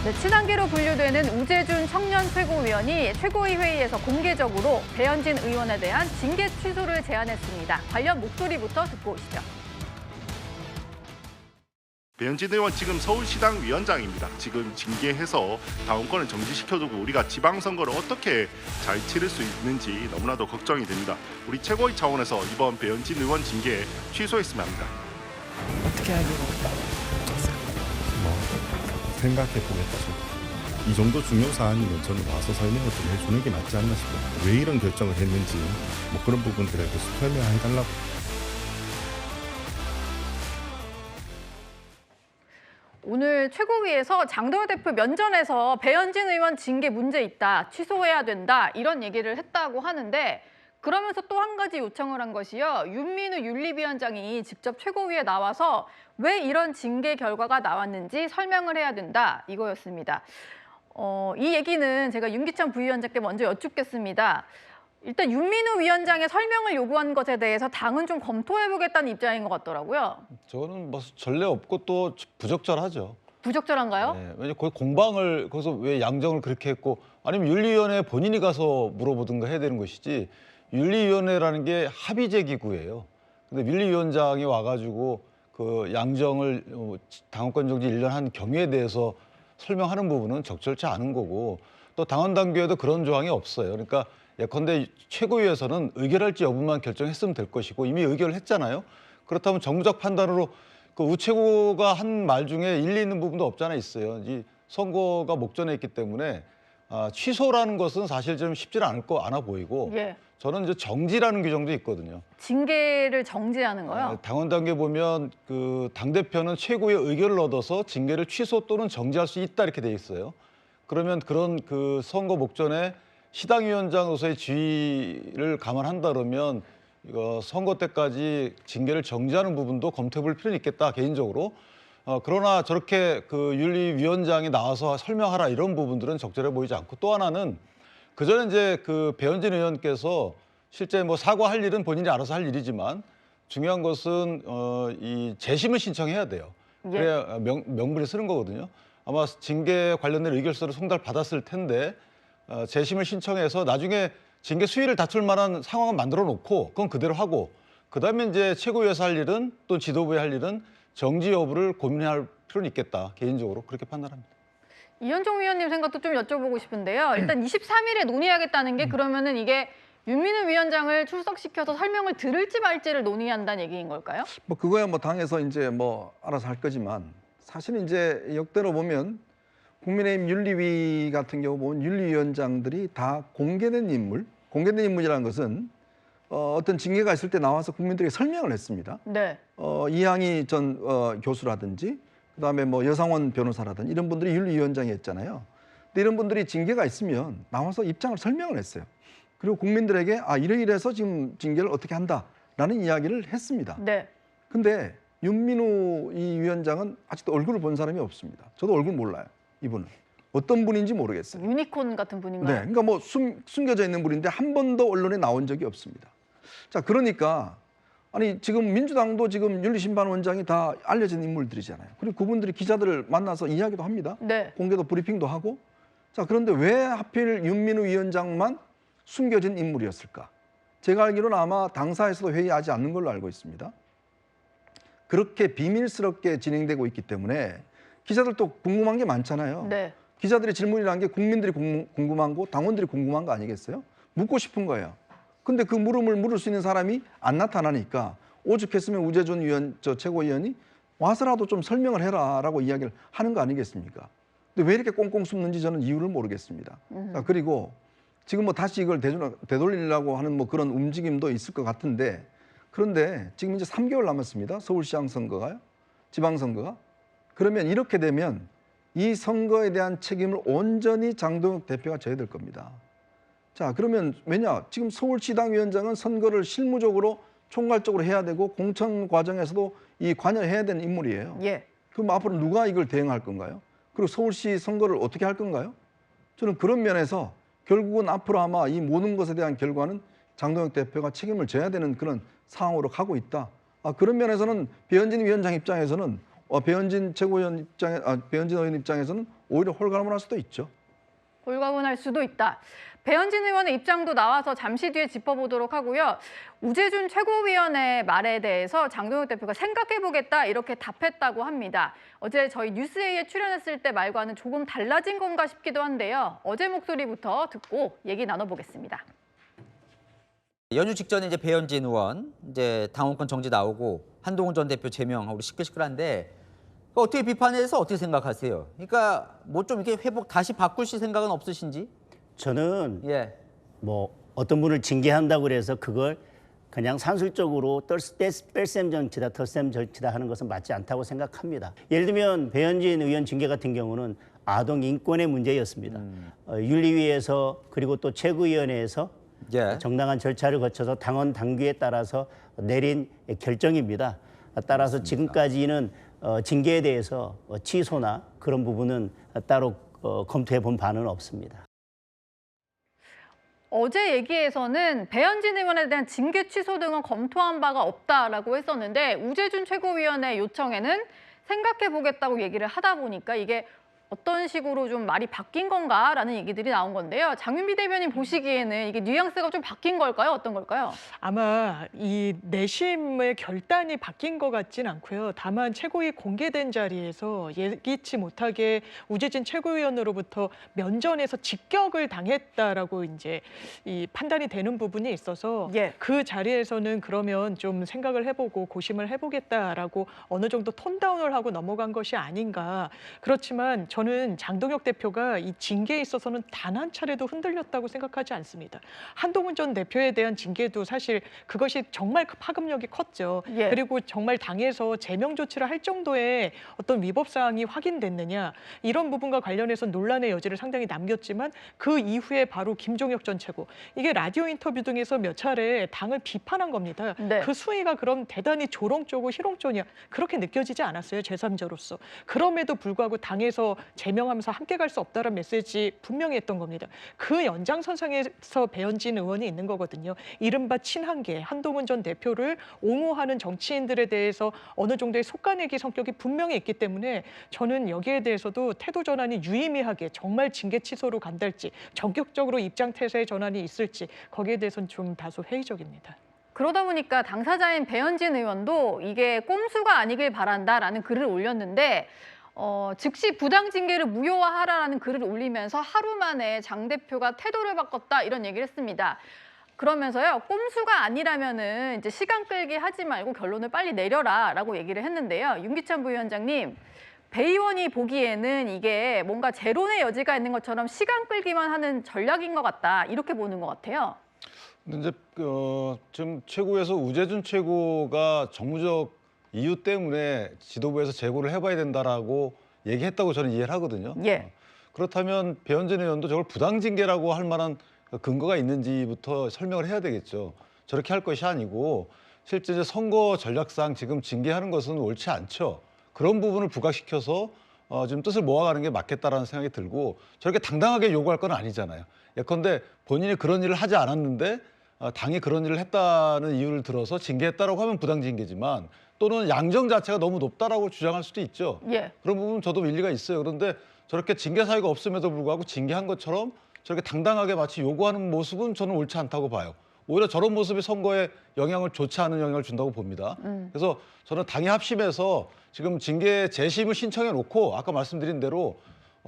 네, 친한계로 분류되는 우재준 청년 최고위원이 최고위 회의에서 공개적으로 배현진 의원에 대한 징계 취소를 제안했습니다. 관련 목소리부터 듣고 오시죠. 배현진 의원 지금 서울시당 위원장입니다. 지금 징계해서 당원권을 정지시켜두고 우리가 지방선거를 어떻게 잘 치를 수 있는지 너무나도 걱정이 됩니다. 우리 최고위 차원에서 이번 배현진 의원 징계 취소했으면 합니다. 어떻게 하기로 생각해 보겠다. 이 정도 중요 사안이면 저는 와서 설명을 좀 해주는 게 맞지 않나 싶어요. 왜 이런 결정을 했는지 그런 부분들에 대해서 설명해달라고. 오늘 최고위에서 장동혁 대표 면전에서 배현진 의원 징계 문제 있다, 취소해야 된다 이런 얘기를 했다고 하는데 그러면서 또 한 가지 요청을 한 것이요. 윤민우 윤리위원장이 직접 최고위에 나와서 왜 이런 징계 결과가 나왔는지 설명을 해야 된다 이거였습니다. 이 얘기는 제가 윤기찬 부위원장께 먼저 여쭙겠습니다. 일단 윤민우 위원장의 설명을 요구한 것에 대해서 당은 좀 검토해보겠다는 입장인 것 같더라고요. 저는 뭐 전례 없고 또 부적절하죠. 부적절한가요? 네, 왜냐 거기 공방을 거기서 왜 양정을 그렇게 했고 아니면 윤리위원회 본인이 가서 물어보든가 해야 되는 것이지 윤리위원회라는 게 합의제 기구예요. 근데 윤리위원장이 와가지고 그 양정을 당원권 정지 1년 한 경위에 대해서 설명하는 부분은 적절치 않은 거고 또 당원 당규에도 그런 조항이 없어요. 그러니까 예컨대 최고위에서는 의결할지 여부만 결정했으면 될 것이고 이미 의결을 했잖아요. 그렇다면 정무적 판단으로 그 우체국가 한 말 중에 일리 있는 부분도 없잖아 있어요. 이 선거가 목전에 있기 때문에 취소라는 것은 사실 좀 쉽지는 않아 보이고 예. 저는 이제 정지라는 규정도 있거든요. 징계를 정지하는 거요? 당원 단계 보면 그 당대표는 최고의 의결을 얻어서 징계를 취소 또는 정지할 수 있다 이렇게 돼 있어요. 그러면 그런 그 선거 목전에 시당위원장으로서의 지위를 감안한다 그러면 이거 선거 때까지 징계를 정지하는 부분도 검토해볼 필요는 있겠다 개인적으로. 그러나 저렇게 그 윤리위원장이 나와서 설명하라 이런 부분들은 적절해 보이지 않고 또 하나는 그 전에 이제 그 배현진 의원께서 실제 뭐 사과할 일은 본인이 알아서 할 일이지만 중요한 것은 이 재심을 신청해야 돼요. 그래야 명분이 쓰는 거거든요. 아마 징계 관련된 의결서를 송달받았을 텐데 재심을 신청해서 나중에 징계 수위를 다툴 만한 상황을 만들어 놓고 그건 그대로 하고 그다음에 이제 최고위에서 할 일은 또 지도부에 할 일은 정지 여부를 고민할 필요는 있겠다. 개인적으로 그렇게 판단합니다. 이현종 위원님 생각도 좀 여쭤보고 싶은데요. 일단 23일에 논의하겠다는 게 그러면은 이게 윤민우 위원장을 출석시켜서 설명을 들을지 말지를 논의한다는 얘기인 걸까요? 뭐 그거야 뭐 당에서 이제 뭐 알아서 할 거지만 사실 이제 역대로 보면 국민의힘 윤리위 같은 경우 보면 윤리위원장들이 다 공개된 인물, 공개된 인물이라는 것은 어떤 징계가 있을 때 나와서 국민들에게 설명을 했습니다. 네. 이항희 전 교수라든지 그다음에 뭐 여상원 변호사라든지 이런 분들이 윤리위원장이 했잖아요. 근데 이런 분들이 징계가 있으면 나와서 입장을 설명을 했어요. 그리고 국민들에게 이래서 지금 징계를 어떻게 한다라는 이야기를 했습니다. 네. 근데 윤민우 이 위원장은 아직도 얼굴을 본 사람이 없습니다. 저도 얼굴 몰라요. 이분은 어떤 분인지 모르겠어요. 유니콘 같은 네, 분인가요? 그러니까 뭐 숨겨져 있는 분인데 한 번도 언론에 나온 적이 없습니다. 자, 그러니까 아니 지금 민주당도 지금 윤리심판원장이 다 알려진 인물들이잖아요. 그리고 그분들이 기자들을 만나서 이야기도 합니다. 네. 공개도 브리핑도 하고. 자, 그런데 왜 하필 윤민우 위원장만 숨겨진 인물이었을까? 제가 알기로는 아마 당사에서도 회의하지 않는 걸로 알고 있습니다. 그렇게 비밀스럽게 진행되고 있기 때문에 기자들도 궁금한 게 많잖아요. 네. 기자들의 질문이라는 게 국민들이 궁금한 거, 당원들이 궁금한 거 아니겠어요? 묻고 싶은 거예요. 근데 그 물음을 물을 수 있는 사람이 안 나타나니까 오죽했으면 우재준 최고위원이 와서라도 좀 설명을 해라라고 이야기를 하는 거 아니겠습니까? 근데 왜 이렇게 꽁꽁 숨는지 저는 이유를 모르겠습니다. 그리고 지금 뭐 다시 이걸 되돌리려고 하는 뭐 그런 움직임도 있을 것 같은데 그런데 지금 이제 3개월 남았습니다. 서울시장 선거가요. 지방선거가. 그러면 이렇게 되면 이 선거에 대한 책임을 온전히 장동혁 대표가 져야 될 겁니다. 자, 그러면 왜냐? 지금 서울시당위원장은 선거를 실무적으로 총괄적으로 해야 되고 공천 과정에서도 이 관여해야 되는 인물이에요. 예. 그럼 앞으로 누가 이걸 대응할 건가요? 그리고 서울시 선거를 어떻게 할 건가요? 저는 그런 면에서 결국은 앞으로 아마 이 모든 것에 대한 결과는 장동혁 대표가 책임을 져야 되는 그런 상황으로 가고 있다. 그런 면에서는 배현진 위원장 입장에서는 배현진 최고위원 배현진 의원 입장에서는 오히려 홀가분할 수도 있죠. 홀가분할 수도 있다. 배현진 의원의 입장도 나와서 잠시 뒤에 짚어보도록 하고요. 우재준 최고위원의 말에 대해서 장동혁 대표가 생각해보겠다 이렇게 답했다고 합니다. 어제 저희 뉴스에이에 출연했을 때 말과는 조금 달라진 건가 싶기도 한데요. 어제 목소리부터 듣고 얘기 나눠보겠습니다. 연휴 직전에 이제 배현진 의원 이제 당원권 정지 나오고 한동훈 전 대표 제명하고 시끌시끌한데 어떻게 비판해서 어떻게 생각하세요? 그러니까 뭐 좀 이렇게 회복 다시 바꾸실 생각은 없으신지? 저는 예. 뭐 어떤 분을 징계한다고 그래서 그걸 그냥 산술적으로 뺄셈 정치다, 덧셈 정치다 하는 것은 맞지 않다고 생각합니다. 예를 들면 배현진 의원 징계 같은 경우는 아동 인권의 문제였습니다. 윤리위에서 그리고 또 최고위원회에서 예. 정당한 절차를 거쳐서 당원 당규에 따라서 내린 결정입니다. 따라서 지금까지는 징계에 대해서 취소나 그런 부분은 따로 검토해 본 바는 없습니다. 어제 얘기에서는 배현진 의원에 대한 징계 취소 등은 검토한 바가 없다라고 했었는데 우재준 최고위원의 요청에는 생각해보겠다고 얘기를 하다 보니까 이게 어떤 식으로 좀 말이 바뀐 건가라는 얘기들이 나온 건데요. 장윤비 대변인 보시기에는 이게 뉘앙스가 좀 바뀐 걸까요? 어떤 걸까요? 아마 이 내심의 결단이 바뀐 것 같진 않고요. 다만 최고위 공개된 자리에서 예기치 못하게 우재진 최고위원으로부터 면전에서 직격을 당했다라고 이제 이 판단이 되는 부분이 있어서 예. 그 자리에서는 그러면 좀 생각을 해보고 고심을 해보겠다라고 어느 정도 톤다운을 하고 넘어간 것이 아닌가. 그렇지만 저는 장동혁 대표가 이 징계에 있어서는 단 한 차례도 흔들렸다고 생각하지 않습니다. 한동훈 전 대표에 대한 징계도 사실 그것이 정말 파급력이 컸죠. 예. 그리고 정말 당에서 제명 조치를 할 정도의 어떤 위법 사항이 확인됐느냐 이런 부분과 관련해서 논란의 여지를 상당히 남겼지만 그 이후에 바로 김종혁 전 최고 이게 라디오 인터뷰 등에서 몇 차례 당을 비판한 겁니다. 네. 그 수위가 그럼 대단히 조롱조고 희롱조냐 그렇게 느껴지지 않았어요. 제3자로서. 그럼에도 불구하고 당에서 제명하면서 함께 갈 수 없다는 메시지 분명히 했던 겁니다. 그 연장선상에서 배현진 의원이 있는 거거든요. 이른바 친한계, 한동훈 전 대표를 옹호하는 정치인들에 대해서 어느 정도의 속가내기 성격이 분명히 있기 때문에 저는 여기에 대해서도 태도 전환이 유의미하게 정말 징계 취소로 간달지 전격적으로 입장 태세의 전환이 있을지 거기에 대해서는 좀 다소 회의적입니다. 그러다 보니까 당사자인 배현진 의원도 이게 꼼수가 아니길 바란다라는 글을 올렸는데 즉시 부당 징계를 무효화하라라는 글을 올리면서 하루 만에 장 대표가 태도를 바꿨다 이런 얘기를 했습니다. 그러면서요 꼼수가 아니라면은 이제 시간 끌기 하지 말고 결론을 빨리 내려라라고 얘기를 했는데요. 윤기찬 부위원장님, 배 의원이 보기에는 이게 뭔가 재론의 여지가 있는 것처럼 시간 끌기만 하는 전략인 것 같다 이렇게 보는 것 같아요. 근데 이제 지금 최고에서 우재준 최고가 정무적 이유 때문에 지도부에서 재고를 해봐야 된다라고 얘기했다고 저는 이해를 하거든요. 예. 그렇다면 배현진 의원도 저걸 부당징계라고 할 만한 근거가 있는지부터 설명을 해야 되겠죠. 저렇게 할 것이 아니고 실제 이제 선거 전략상 지금 징계하는 것은 옳지 않죠. 그런 부분을 부각시켜서 지금 뜻을 모아가는 게 맞겠다라는 생각이 들고 저렇게 당당하게 요구할 건 아니잖아요. 예컨대 본인이 그런 일을 하지 않았는데 당이 그런 일을 했다는 이유를 들어서 징계했다라고 하면 부당징계지만 또는 양정 자체가 너무 높다라고 주장할 수도 있죠. 예. 그런 부분은 저도 일리가 있어요. 그런데 저렇게 징계 사유가 없음에도 불구하고 징계한 것처럼 저렇게 당당하게 마치 요구하는 모습은 저는 옳지 않다고 봐요. 오히려 저런 모습이 선거에 영향을 좋지 않은 영향을 준다고 봅니다. 그래서 저는 당이 합심해서 지금 징계 재심을 신청해 놓고 아까 말씀드린 대로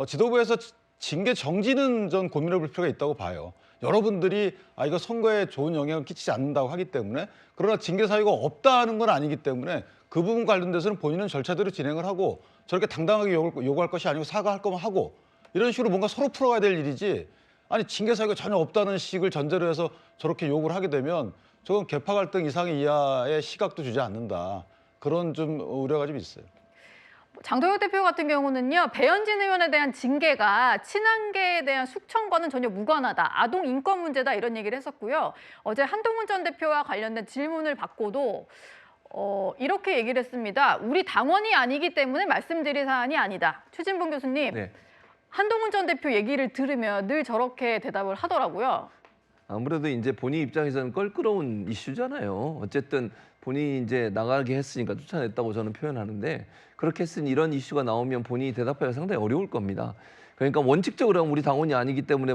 지도부에서 징계 정지는 전 고민해 볼 필요가 있다고 봐요. 여러분들이 이거 선거에 좋은 영향을 끼치지 않는다고 하기 때문에 그러나 징계 사유가 없다는 건 아니기 때문에 그 부분 관련돼서는 본인은 절차대로 진행을 하고 저렇게 당당하게 요구할 것이 아니고 사과할 거면 하고 이런 식으로 뭔가 서로 풀어가야 될 일이지 아니 징계 사유가 전혀 없다는 식을 전제로 해서 저렇게 요구를 하게 되면 저건 계파 갈등 이상의 이하의 시각도 주지 않는다. 그런 좀 우려가 좀 있어요. 장동혁 대표 같은 경우는요. 배현진 의원에 대한 징계가 친한계에 대한 숙청과는 전혀 무관하다. 아동 인권 문제다 이런 얘기를 했었고요. 어제 한동훈 전 대표와 관련된 질문을 받고도 이렇게 얘기를 했습니다. 우리 당원이 아니기 때문에 말씀드릴 사안이 아니다. 최진봉 교수님, 네. 한동훈 전 대표 얘기를 들으면 늘 저렇게 대답을 하더라고요. 아무래도 이제 본인 입장에서는 껄끄러운 이슈잖아요. 어쨌든 본인이 이제 나가게 했으니까 쫓아냈다고 저는 표현하는데 그렇게 했으니 이런 이슈가 나오면 본인이 대답하기가 상당히 어려울 겁니다. 그러니까 원칙적으로 우리 당원이 아니기 때문에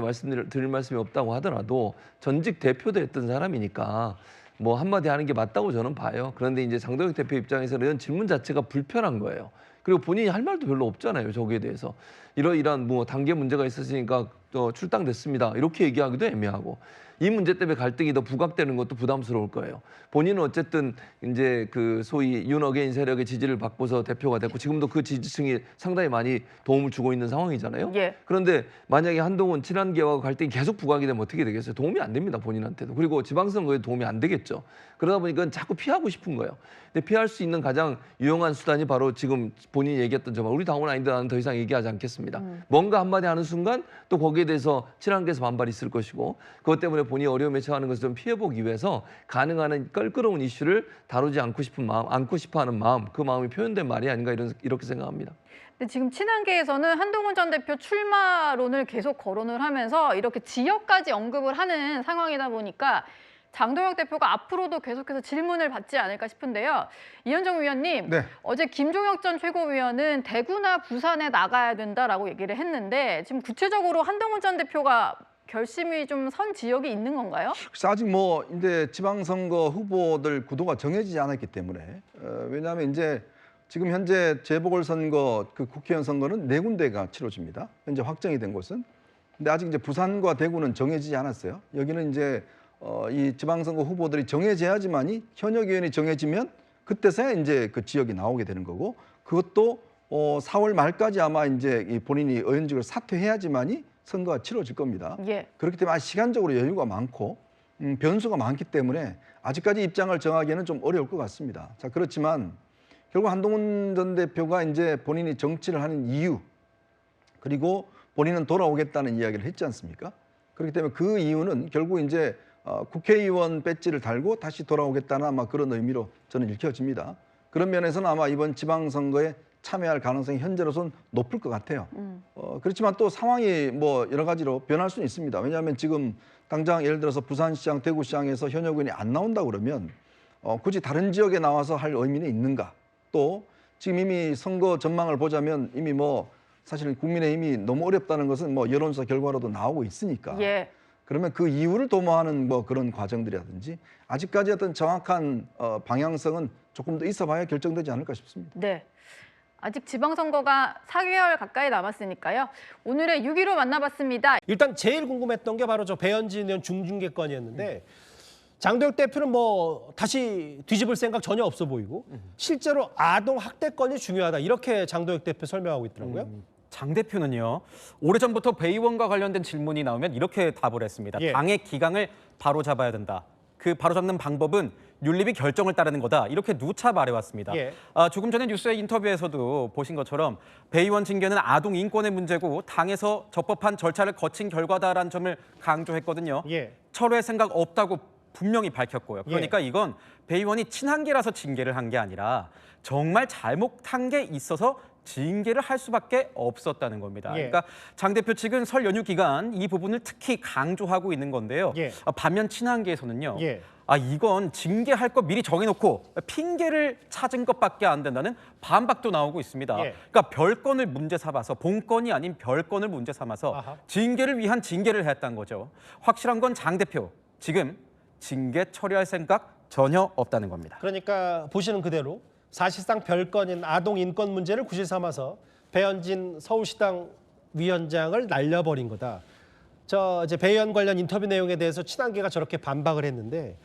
드릴 말씀이 없다고 하더라도 전직 대표도 했던 사람이니까 뭐 한마디 하는 게 맞다고 저는 봐요. 그런데 이제 장도혁 대표 입장에서는 이런 질문 자체가 불편한 거예요. 그리고 본인이 할 말도 별로 없잖아요. 저기에 대해서. 이러이러한 뭐 단계 문제가 있었으니까 출당됐습니다. 이렇게 얘기하기도 애매하고 이 문제 때문에 갈등이 더 부각되는 것도 부담스러울 거예요. 본인은 어쨌든 이제 그 소위 윤어게인 세력의 지지를 받고서 대표가 됐고 지금도 그 지지층이 상당히 많이 도움을 주고 있는 상황이잖아요. 예. 그런데 만약에 한동훈 친한계와 갈등이 계속 부각이 되면 어떻게 되겠어요? 도움이 안 됩니다. 본인한테도. 그리고 지방선거에 도움이 안 되겠죠. 그러다 보니까 자꾸 피하고 싶은 거예요. 근데 피할 수 있는 가장 유용한 수단이 바로 지금 본인이 얘기했던 저말 우리 당원 아닌데 나는 더 이상 얘기하지 않겠습니다. 뭔가 한마디 하는 순간 또 거기에 대해서 친한계에서 반발이 있을 것이고 그것 때문에 본인이 어려움에 처하는 것을 좀 피해보기 위해서 가능한 한 껄끄러운 이슈를 다루지 않고 싶은 마음, 않고 싶어하는 마음, 그 마음이 표현된 말이 아닌가 이렇게 생각합니다. 근데 지금 친한계에서는 한동훈 전 대표 출마론을 계속 거론을 하면서 이렇게 지역까지 언급을 하는 상황이다 보니까 장도혁 대표가 앞으로도 계속해서 질문을 받지 않을까 싶은데요. 이현정 위원님, 네. 어제 김종혁 전 최고위원은 대구나 부산에 나가야 된다라고 얘기를 했는데 지금 구체적으로 한동훈 전 대표가 결심이 좀 선 지역이 있는 건가요? 그래서 아직 뭐 이제 지방선거 후보들 구도가 정해지지 않았기 때문에 왜냐하면 이제 지금 현재 재보궐선거 그 국회의원 선거는 4군데가 치러집니다. 현재 확정이 된 곳은. 근데 아직 이제 부산과 대구는 정해지지 않았어요. 여기는 이제 이 지방선거 후보들이 정해져야지만이 현역 의원이 정해지면 그때서야 이제 그 지역이 나오게 되는 거고 그것도 4월 말까지 아마 이제 이 본인이 의원직을 사퇴해야지만이 선거가 치러질 겁니다. 예. 그렇기 때문에 아직 시간적으로 여유가 많고 변수가 많기 때문에 아직까지 입장을 정하기에는 좀 어려울 것 같습니다. 자, 그렇지만 결국 한동훈 전 대표가 이제 본인이 정치를 하는 이유 그리고 본인은 돌아오겠다는 이야기를 했지 않습니까? 그렇기 때문에 그 이유는 결국 이제 국회의원 배지를 달고 다시 돌아오겠다는 아마 그런 의미로 저는 읽혀집니다. 그런 면에서는 아마 이번 지방선거에 참여할 가능성이 현재로서는 높을 것 같아요. 그렇지만 또 상황이 뭐 여러 가지로 변할 수는 있습니다. 왜냐하면 지금 당장 예를 들어서 부산시장, 대구시장에서 현역 의원이 안 나온다 그러면 굳이 다른 지역에 나와서 할 의미는 있는가? 또 지금 이미 선거 전망을 보자면 이미 뭐 사실 국민의힘이 너무 어렵다는 것은 뭐 여론조사 결과로도 나오고 있으니까. 예. 그러면 그 이유를 도모하는 뭐 그런 과정들이라든지 아직까지 어떤 정확한 방향성은 조금 더 있어봐야 결정되지 않을까 싶습니다. 네. 아직 지방선거가 4개월 가까이 남았으니까요. 오늘의 6.15 만나봤습니다. 일단 제일 궁금했던 게 바로 저 배현진 의원 중징계건이었는데 장도혁 대표는 뭐 다시 뒤집을 생각 전혀 없어 보이고 실제로 아동 학대건이 중요하다 이렇게 장도혁 대표 설명하고 있더라고요. 장 대표는요. 오래전부터 배 의원과 관련된 질문이 나오면 이렇게 답을 했습니다. 예. 당의 기강을 바로잡아야 된다. 그 바로잡는 방법은 윤리위 결정을 따르는 거다. 이렇게 누차 말해왔습니다. 예. 조금 전에 뉴스의 인터뷰에서도 보신 것처럼 배 의원 징계는 아동 인권의 문제고 당에서 적법한 절차를 거친 결과다라는 점을 강조했거든요. 예. 철회 생각 없다고 분명히 밝혔고요. 그러니까 이건 배 의원이 친한계라서 징계를 한 게 아니라 정말 잘못한 게 있어서 징계를 할 수밖에 없었다는 겁니다. 예. 그러니까 장 대표 측은 설 연휴 기간 이 부분을 특히 강조하고 있는 건데요. 예. 반면 친한계에서는요. 예. 이건 징계할 거 미리 정해놓고 핑계를 찾은 것밖에 안 된다는 반박도 나오고 있습니다. 예. 그러니까 별건을 문제 삼아서 본건이 아닌 별건을 문제 삼아서 아하. 징계를 위한 징계를 했다는 거죠. 확실한 건 장 대표 지금 징계 처리할 생각 전혀 없다는 겁니다. 그러니까 보시는 그대로 사실상 별건인 아동 인권 문제를 구실 삼아서 배현진 서울시당 위원장을 날려버린 거다. 저 이제 배 의원 관련 인터뷰 내용에 대해서 친한계가 저렇게 반박을 했는데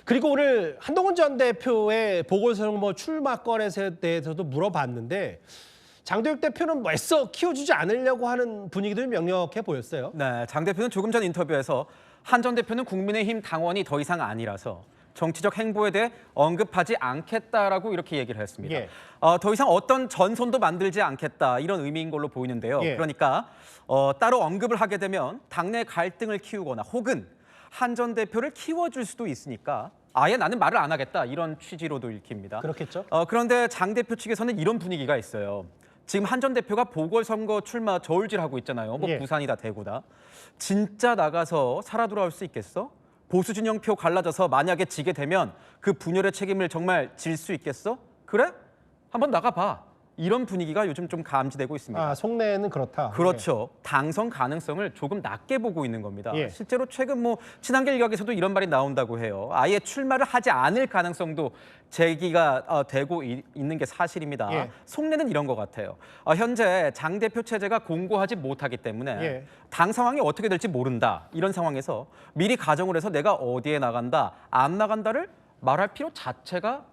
그리고 오늘 한동훈 전 대표의 보궐선거 출마권에 대해서도 물어봤는데 장도혁 대표는 뭐 애써 키워주지 않으려고 하는 분위기도 명확해 보였어요. 네, 장 대표는 조금 전 인터뷰에서 한 전 대표는 국민의힘 당원이 더 이상 아니라서 정치적 행보에 대해 언급하지 않겠다라고 이렇게 얘기를 했습니다. 예. 더 이상 어떤 전선도 만들지 않겠다 이런 의미인 걸로 보이는데요. 예. 그러니까 따로 언급을 하게 되면 당내 갈등을 키우거나 혹은 한 전 대표를 키워줄 수도 있으니까 아예 나는 말을 안 하겠다 이런 취지로도 읽힙니다. 그렇겠죠. 그런데 장 대표 측에서는 이런 분위기가 있어요. 지금 한 전 대표가 보궐선거 출마 저울질하고 있잖아요. 뭐 예. 부산이다 대구다. 진짜 나가서 살아 돌아올 수 있겠어? 보수 진영표 갈라져서 만약에 지게 되면 그 분열의 책임을 정말 질 수 있겠어? 그래? 한번 나가봐. 이런 분위기가 요즘 좀 감지되고 있습니다. 아, 속내는 그렇다. 그렇죠. 당선 가능성을 조금 낮게 보고 있는 겁니다. 예. 실제로 최근 뭐 친한계 일각에서도 이런 말이 나온다고 해요. 아예 출마를 하지 않을 가능성도 제기가 되고 있는 게 사실입니다. 예. 속내는 이런 것 같아요. 현재 장 대표 체제가 공고하지 못하기 때문에 예. 당 상황이 어떻게 될지 모른다. 이런 상황에서 미리 가정을 해서 내가 어디에 나간다, 안 나간다를 말할 필요 자체가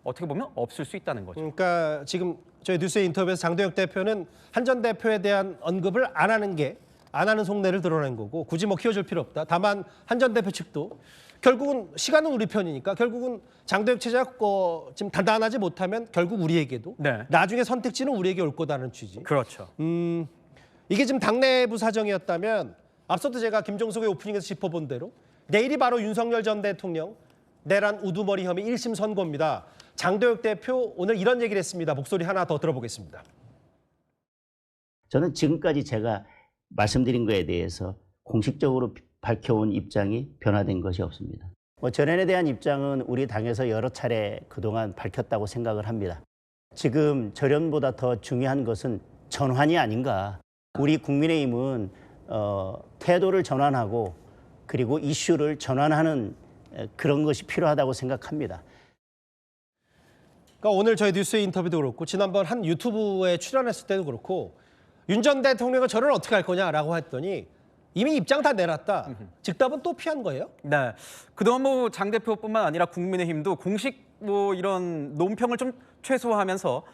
어떻게 보면 없을 수 있다는 거죠. 그러니까 지금 저희 뉴스의 인터뷰에서 장도혁 대표는 한 전 대표에 대한 언급을 안 하는 속내를 드러낸 거고 굳이 뭐 키워줄 필요 없다. 다만 한 전 대표 측도 결국은 시간은 우리 편이니까 결국은 장도혁 체제가 지금 단단하지 못하면 결국 우리에게도 네. 나중에 선택지는 우리에게 올 거다는 취지. 그렇죠. 이게 지금 당내부 사정이었다면 앞서도 제가 김종석의 오프닝에서 짚어본 대로 내일이 바로 윤석열 전 대통령 내란 우두머리 혐의 1심 선고입니다. 장도혁 대표 오늘 이런 얘기를 했습니다. 목소리 하나 더 들어보겠습니다. 저는 지금까지 제가 말씀드린 거에 대해서 공식적으로 밝혀온 입장이 변화된 것이 없습니다. 전현에 대한 입장은 우리 당에서 여러 차례 그동안 밝혔다고 생각을 합니다. 지금 절연보다 더 중요한 것은 전환이 아닌가. 우리 국민의힘은 태도를 전환하고 그리고 이슈를 전환하는 그런 것이 필요하다고 생각합니다. 그러니까 오늘 저희 뉴스의 인터뷰도 그렇고 지난번 한 유튜브에 출연했을 때도 그렇고 윤 전 대통령은 저를 어떻게 할 거냐라고 했더니 이미 입장 다 내놨다. 즉답은 또 피한 거예요? 네, 그동안 뭐 장 대표뿐만 아니라 국민의힘도 공식 뭐 이런 논평을 좀 최소화하면서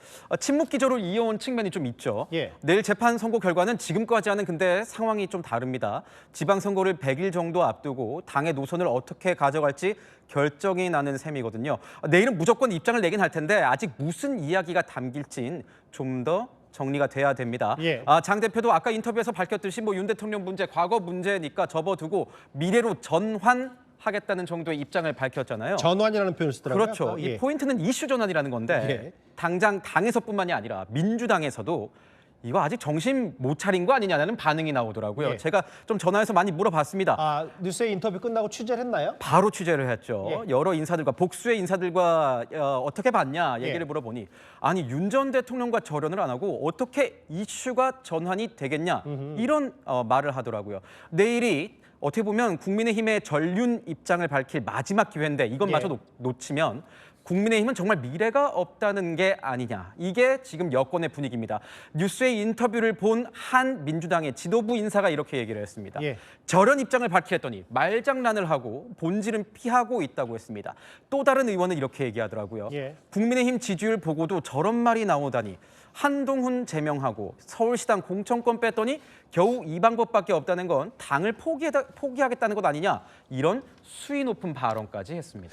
침묵 기조로 이어온 측면이 좀 있죠. 예. 내일 재판 선고 결과는 지금까지와는 근데 상황이 좀 다릅니다. 지방선거를 100일 정도 앞두고 당의 노선을 어떻게 가져갈지 결정이 나는 셈이거든요. 내일은 무조건 입장을 내긴 할 텐데 아직 무슨 이야기가 담길진 좀 더 정리가 돼야 됩니다. 예. 장 대표도 아까 인터뷰에서 밝혔듯이 뭐 윤 대통령 문제, 과거 문제니까 접어두고 미래로 전환하겠다는 정도의 입장을 밝혔잖아요. 전환이라는 표현을 쓰더라고요. 그렇죠. 아까. 이 포인트는 이슈 전환이라는 건데 예. 당장 당에서뿐만이 아니라 민주당에서도 이거 아직 정신 못 차린 거 아니냐는 반응이 나오더라고요. 예. 제가 좀 전화해서 많이 물어봤습니다. 뉴스의 인터뷰 끝나고 취재를 했나요? 바로 취재를 했죠. 예. 여러 인사들과 복수의 인사들과 어떻게 봤냐 얘기를 예. 물어보니 아니 윤 전 대통령과 절연을 안 하고 어떻게 이슈가 전환이 되겠냐 이런 말을 하더라고요. 내일이 어떻게 보면 국민의힘의 전륜 입장을 밝힐 마지막 기회인데 이것마저 예. 놓치면 국민의힘은 정말 미래가 없다는 게 아니냐. 이게 지금 여권의 분위기입니다. 뉴스의 인터뷰를 본 한 민주당의 지도부 인사가 이렇게 얘기를 했습니다. 예. 저런 입장을 밝히랬더니 말장난을 하고 본질은 피하고 있다고 했습니다. 또 다른 의원은 이렇게 얘기하더라고요. 예. 국민의힘 지지율 보고도 저런 말이 나오다니 한동훈 제명하고 서울시당 공천권 뺐더니 겨우 이 방법밖에 없다는 건 당을 포기하겠다는 것 아니냐. 이런 수위 높은 발언까지 했습니다.